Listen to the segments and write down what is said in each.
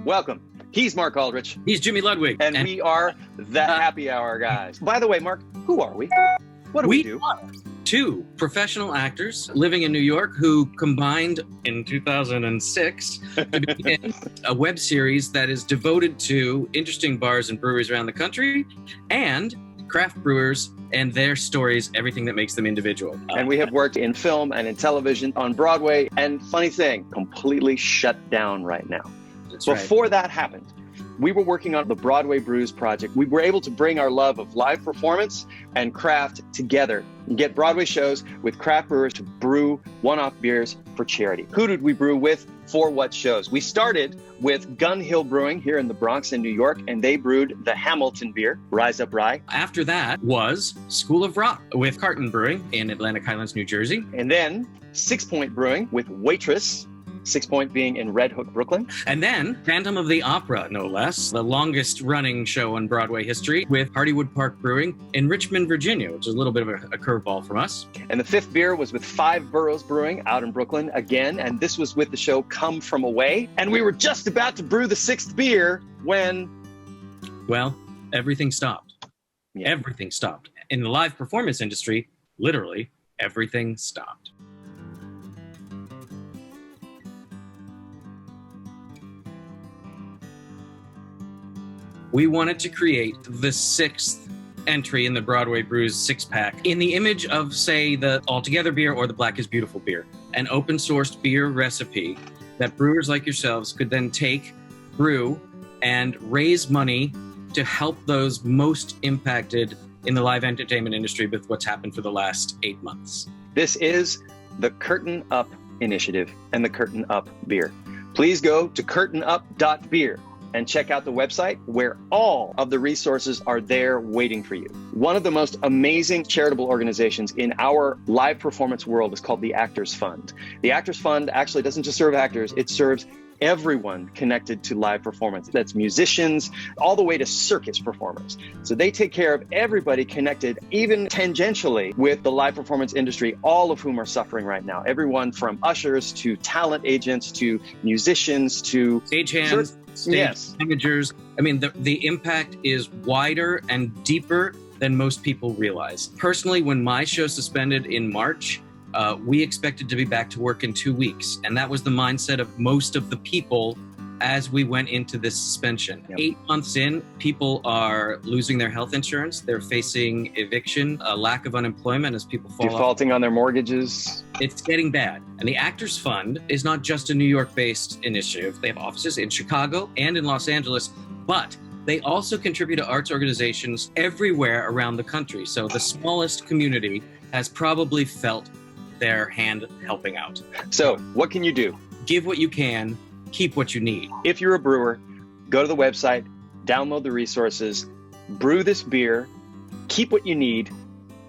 Welcome. He's Mark Aldrich. He's Jimmy Ludwig. And we are the Happy Hour guys. By the way, Mark, who are we? What do we do? Are two professional actors living in New York who combined in 2006 to begin a web series that is devoted to interesting bars and breweries around the country and craft brewers and their stories, everything that makes them individual. And we have worked in film and in television on Broadway. And funny thing, completely shut down right now. That's Before that happened, we were working on the Broadway Brews project. We were able to bring our love of live performance and craft together and get Broadway shows with craft brewers to brew one-off beers for charity. Who did we brew with? For what shows? We started with Gun Hill Brewing here in the Bronx in New York, and they brewed the Hamilton beer, Rise Up Rye. After that was School of Rock with Curtain Brewing in Atlantic Highlands, New Jersey. And then 6 Point Brewing with Waitress, 6 Point being in Red Hook, Brooklyn. And then Phantom of the Opera, no less, the longest running show in Broadway history with Hardywood Park Brewing in Richmond, Virginia, which is a little bit of a curveball from us. And the fifth beer was with Five Boroughs Brewing out in Brooklyn again. And this was with the show Come From Away. And we were just about to brew the sixth beer when... Well, everything stopped. Yeah. Everything stopped. In the live performance industry, literally, everything stopped. We wanted to create the sixth entry in the Broadway Brews six-pack in the image of, say, the Altogether beer or the Black is Beautiful beer, an open-sourced beer recipe that brewers like yourselves could then take, brew, and raise money to help those most impacted in the live entertainment industry with what's happened for the last 8 months. This is the Curtain Up Initiative and the Curtain Up beer. Please go to curtainup.beer. and check out the website where all of the resources are there waiting for you. One of the most amazing charitable organizations in our live performance world is called the Actors Fund. The Actors Fund actually doesn't just serve actors, it serves everyone connected to live performance. That's musicians, all the way to circus performers. So they take care of everybody connected, even tangentially, with the live performance industry, all of whom are suffering right now. Everyone from ushers to talent agents to musicians to stagehands, stage managers. I mean, the impact is wider and deeper than most people realize. Personally, when my show suspended in March, we expected to be back to work in 2 weeks. And that was the mindset of most of the people as we went into this suspension. Yep. 8 months in, people are losing their health insurance. They're facing eviction, a lack of unemployment as people fall defaulting on their mortgages. It's getting bad. And the Actors Fund is not just a New York-based initiative. They have offices in Chicago and in Los Angeles, but they also contribute to arts organizations everywhere around the country. So the smallest community has probably felt their hand helping out. So what can you do? Give what you can, keep what you need. If you're a brewer, go to the website, download the resources, brew this beer, keep what you need,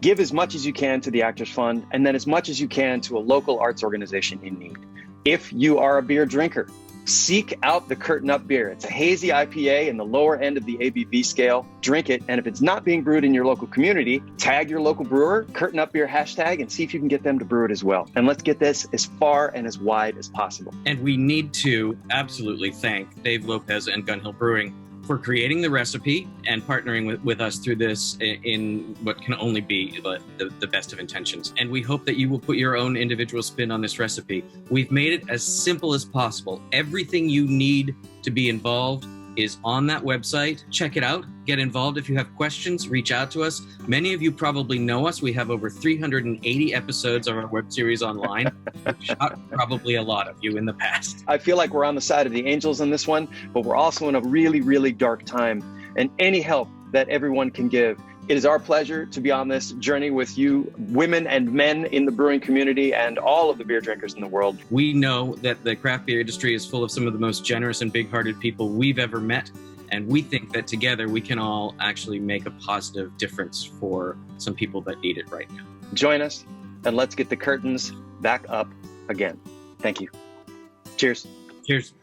give as much as you can to the Actors Fund, and then as much as you can to a local arts organization in need. If you are a beer drinker, seek out the Curtain Up beer. It's a hazy IPA in the lower end of the ABV scale. Drink it, and if it's not being brewed in your local community, tag your local brewer, Curtain Up beer hashtag, and see if you can get them to brew it as well. And let's get this as far and as wide as possible. And we need to absolutely thank Dave Lopez and Gun Hill Brewing for creating the recipe and partnering with us through this in what can only be the best of intentions. And we hope that you will put your own individual spin on this recipe. We've made it as simple as possible. Everything you need to be involved is on that website. Check it out. Get involved. If you have questions, reach out to us. Many of you probably know us. We have over 380 episodes of our web series online. We've shot probably a lot of you in the past. I feel like we're on the side of the angels in this one, but we're also in a really, really dark time. And any help that everyone can give, it is our pleasure to be on this journey with you, women and men in the brewing community and all of the beer drinkers in the world. We know that the craft beer industry is full of some of the most generous and big-hearted people we've ever met. And we think that together we can all actually make a positive difference for some people that need it right now. Join us and let's get the curtains back up again. Thank you. Cheers. Cheers.